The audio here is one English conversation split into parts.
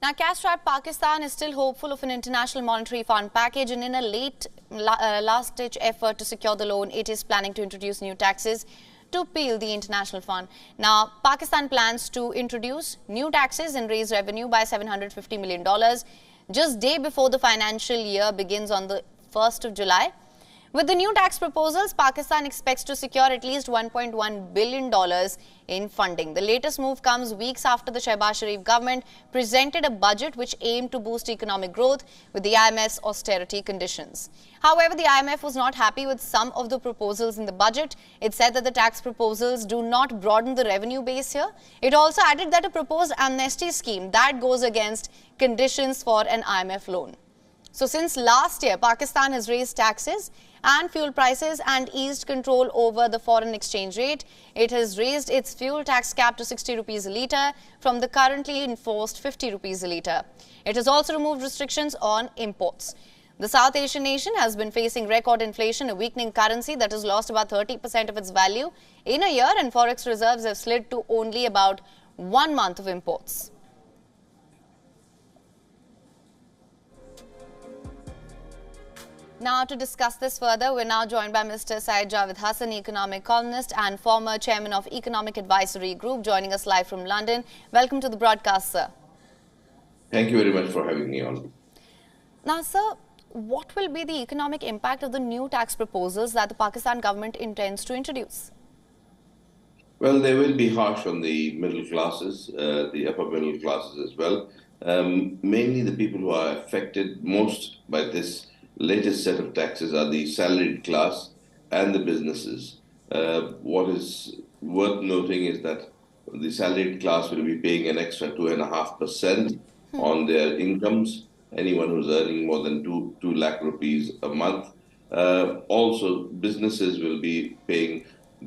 Now, cash-strapped Pakistan is still hopeful of an International Monetary Fund package, and in a last-ditch effort to secure the loan, it is planning to introduce new taxes to appeal the international fund. Now, Pakistan plans to introduce new taxes and raise revenue by $750 million just day before the financial year begins on the 1st of July. With the new tax proposals, Pakistan expects to secure at least $1.1 billion in funding. The latest move comes weeks after the Shehbaz Sharif government presented a budget which aimed to boost economic growth with the IMF's austerity conditions. However, the IMF was not happy with some of the proposals in the budget. It said that the tax proposals do not broaden the revenue base here. It also added that a proposed amnesty scheme that goes against conditions for an IMF loan. So since last year, Pakistan has raised taxes and fuel prices and eased control over the foreign exchange rate. It has raised its fuel tax cap to 60 rupees a litre from the currently enforced 50 rupees a litre. It has also removed restrictions on imports. The South Asian nation has been facing record inflation, a weakening currency that has lost about 30% of its value in a year, and forex reserves have slid to only about 1 month of imports. Now, to discuss this further, we're now joined by Mr. Syed Javed Hassan, economic columnist and former chairman of Economic Advisory Group, joining us live from London. Welcome to the broadcast, sir. Thank you very much for having me on. Now, sir, what will be the economic impact of the new tax proposals that the Pakistan government intends to introduce? Well, they will be harsh on the middle classes, the upper middle classes as well. Mainly the people who are affected most by this latest set of taxes are the salaried class and the businesses. What is worth noting is that the salaried class will be paying an extra 2.5% on their incomes, anyone who's earning more than 2 lakh rupees a month. Also, businesses will be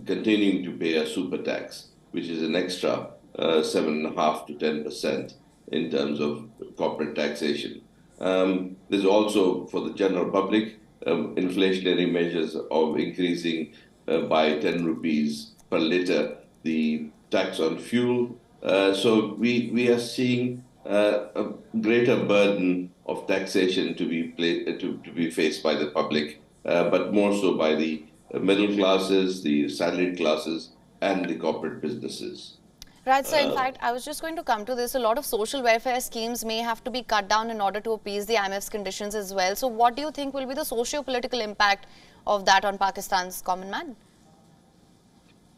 continuing to pay a super tax, which is an extra 7.5% to 10% in terms of corporate taxation. There's also, for the general public, inflationary measures of increasing by 10 rupees per litre the tax on fuel. So we are seeing a greater burden of taxation to be faced by the public, but more so by the middle classes, the salaried classes, and the corporate businesses. Right, so in fact, I was just going to come to this. A lot of social welfare schemes may have to be cut down in order to appease the IMF's conditions as well. So what do you think will be the socio-political impact of that on Pakistan's common man?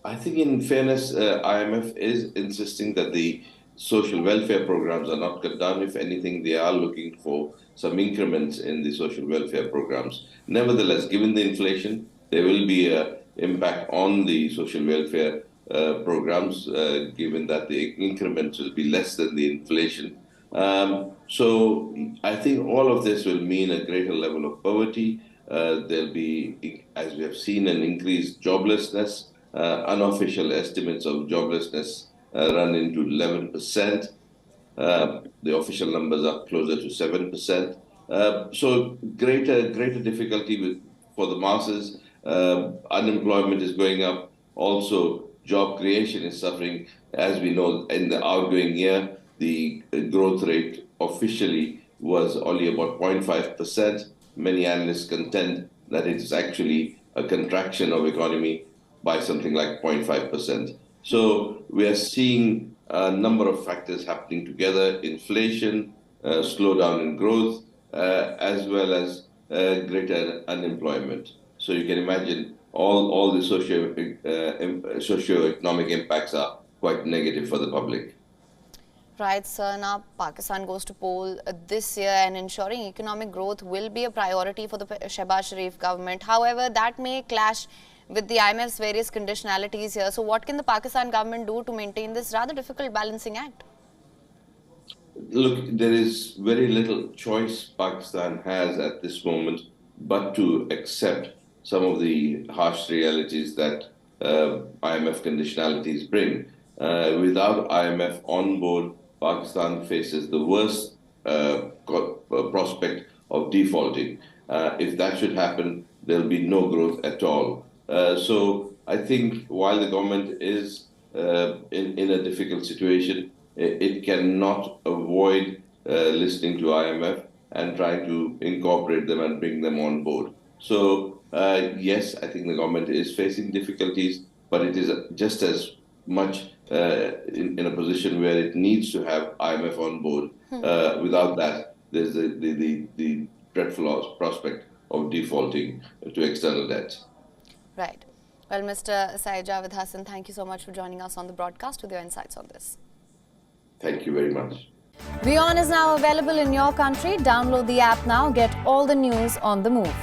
I think in fairness, IMF is insisting that the social welfare programs are not cut down. If anything, they are looking for some increments in the social welfare programs. Nevertheless, given the inflation, there will be an impact on the social welfare programs, given that the increments will be less than the inflation. So I think all of this will mean a greater level of poverty. There'll be, as we have seen, an increased joblessness. Unofficial estimates of joblessness run into 11%. The official numbers are closer to 7%. So greater difficulty for the masses. Unemployment is going up. Also, job creation is suffering. As we know, in the outgoing year, the growth rate officially was only about 0.5%. Many analysts contend that it is actually a contraction of economy by something like 0.5%. So we are seeing a number of factors happening together: inflation, slowdown in growth, as well as greater unemployment. So you can imagine all the socio-economic impacts are quite negative for the public. Right, sir. Now, Pakistan goes to poll this year, and ensuring economic growth will be a priority for the Shehbaz Sharif government. However, that may clash with the IMF's various conditionalities here. So what can the Pakistan government do to maintain this rather difficult balancing act? Look, there is very little choice Pakistan has at this moment but to accept some of the harsh realities that IMF conditionalities bring. Without IMF on board, Pakistan faces the worst prospect of defaulting. If that should happen, there will be no growth at all. So I think while the government is in a difficult situation, it cannot avoid listening to IMF and trying to incorporate them and bring them on board. So yes, I think the government is facing difficulties, but it is just as much in a position where it needs to have IMF on board. Without that, there's the dreadful prospect of defaulting to external debt. Right. Well, Mr. Syed Javed Hassan, thank you so much for joining us on the broadcast with your insights on this. Thank you very much. WION is now available in your country. Download the app now. Get all the news on the move.